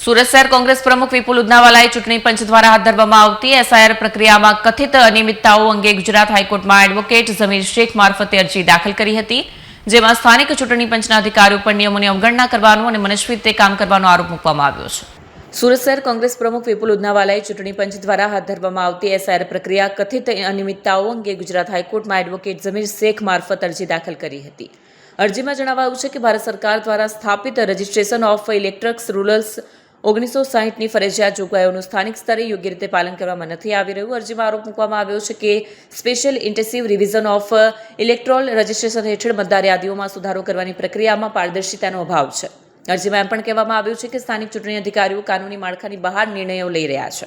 સુરત શહેર કોંગ્રેસ પ્રમુખ વિપુલ ઉદનાવાલાએ ચૂંટણી પંચ દ્વારા હાથ ધરવામાં આવતી એસઆઈઆર પ્રક્રિયામાં કથિત અનિયમિતતાઓ અંગે ગુજરાત હાઈકોર્ટમાં એડવોકેટ ઝમીર શેખ મારફતે અરજી દાખલ કરી હતી, જેમાં સ્થાનિક ચૂંટણી પંચના અધિકારીઓ પર નિયમોની અવગણના કરવાનો અને મનસ્વી રીતે કામ કરવાનો આરોપ મૂકવામાં આવ્યો છે. સુરત શહેર કોંગ્રેસ પ્રમુખ વિપુલ ઉદનાવાલાએ ચૂંટણી પંચ દ્વારા હાથ ધરવામાં આવતી એસઆઈઆર પ્રક્રિયા કથિત અનિયમિતતાઓ અંગે ગુજરાત હાઈકોર્ટમાં એડવોકેટ ઝમીર શેખ મારફત અરજી દાખલ કરી હતી. અરજીમાં જણાવાયું છે કે ભારત સરકાર દ્વારા સ્થાપિત રજિસ્ટ્રેશન ઓફ ઇલેક્ટ્રિક્સ રૂલ્સ 1960ની ફરજિયાત જોગવાઈઓનું સ્થાનિક સ્તરે યોગ્ય રીતે પાલન કરવામાં નથી આવી રહ્યું. અરજીમાં આરોપ મૂકવામાં આવ્યો છે કે special intensive revision of electoral registration હેઠળ મતદાર યાદીઓમાં સુધારો કરવાની પ્રક્રિયામાં પારદર્શિતાનો અભાવ છે. અરજીમાં એમ પણ કહેવામાં આવ્યું છે કે સ્થાનિક ચૂંટણી અધિકારીઓ કાનૂની માળખાની બહાર નિર્ણયો લઈ રહ્યા છે,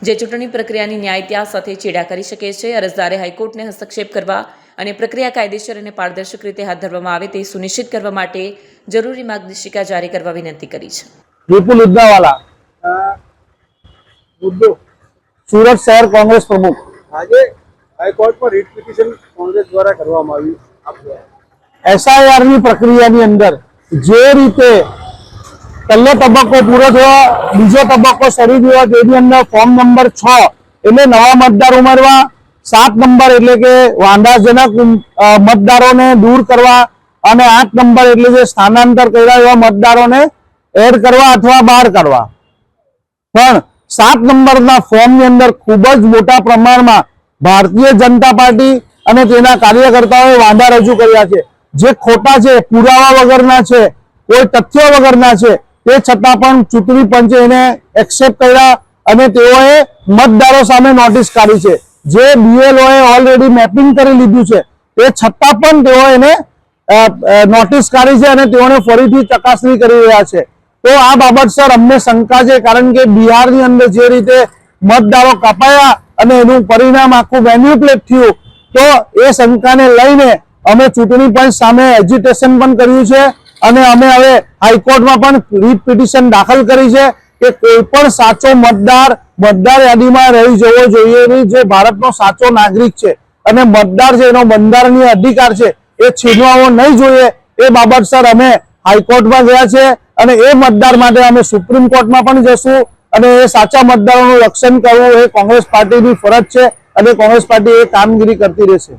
જે ચૂંટણી પ્રક્રિયાની ન્યાયતા સાથે ચેડા કરી શકે છે. અરજદારે હાઈકોર્ટને હસ્તક્ષેપ કરવા અને પ્રક્રિયા કાયદેસર અને પારદર્શક રીતે હાથ ધરવામાં આવે તે સુનિશ્ચિત કરવા માટે જરૂરી માર્ગદર્શિકા જારી કરવા વિનંતી કરી છે. विपुल उदनावाला सूरत शहर कांग्रेस प्रमुख आज हाईकोर्ट पर रिट पिटिशन कांग्रेस द्वारा करवामां आवी एसआईआर ની પ્રક્રિયાની અંદર જે રીતે પહેલો તબક્કો પૂરો થયો, બીજો તબક્કો શરૂ થયો, તેની અંદર ફોર્મ નંબર 6 એટલે નવા મતદાર ઉમેરવા, 7 નંબર એટલે કે વાંધાજનક મતદારોને દૂર કરવા અને 8 નંબર એટલે જે સ્થાનાંતર કર્યા એવા મતદારોને એડ કરવા અથવા બહાર કાઢવા. પણ 7 નંબરના ફોર્મની અંદર ખૂબ જ મોટા પ્રમાણમાં ભારતીય જનતા પાર્ટી અને તેના કાર્યકર્તાઓએ વાંધા રજૂ કર્યા છે, જે ખોટા છે, પુરાવા વગરના છે, કોઈ તથ્યો વગરના છે. તે છતાં પણ ચૂંટણી પંચે એને એક્સેપ્ટ કર્યા અને તેઓએ મતદારો સામે નોટિસ કાઢી છે, જે બીએલઓએ ઓલરેડી મેપિંગ કરી લીધું છે. તે છતાં પણ તેઓ એને નોટિસ કાઢી છે અને તેઓને ફરીથી ચકાસણી કરી રહ્યા છે. તો આ બાબત સર અમને શંકા છે, કારણ કે બિહારની અંદર જે રીતે મતદારો કપાયા અને એનું પરિણામ આખું મેન્યુપ્યુલેટ થયું, તો એ શંકાને લઈને અમે ચૂંટણી પંચ સામે એજિટેશન પણ કર્યું છે અને અમે હવે હાઈકોર્ટમાં પણ રીટ પિટિશન દાખલ કરી છે કે કોઈ પણ સાચો મતદાર યાદીમાં રહી જવો જોઈએ નહીં, જે ભારતનો સાચો નાગરિક છે અને મતદાર છે એનો બંધારણીય અધિકાર છે, એ છીનવાવો નહીં જોઈએ. એ બાબત સર અમે હાઈકોર્ટમાં ગયા છે અને એ મતદાર માટે અમે સુપ્રીમ કોર્ટમાં પણ જશું અને એ સાચા મતદારોનું રક્ષણ કરવું એ કોંગ્રેસ પાર્ટીની ફરજ છે અને કોંગ્રેસ પાર્ટી એ કામગીરી કરતી રહેશે.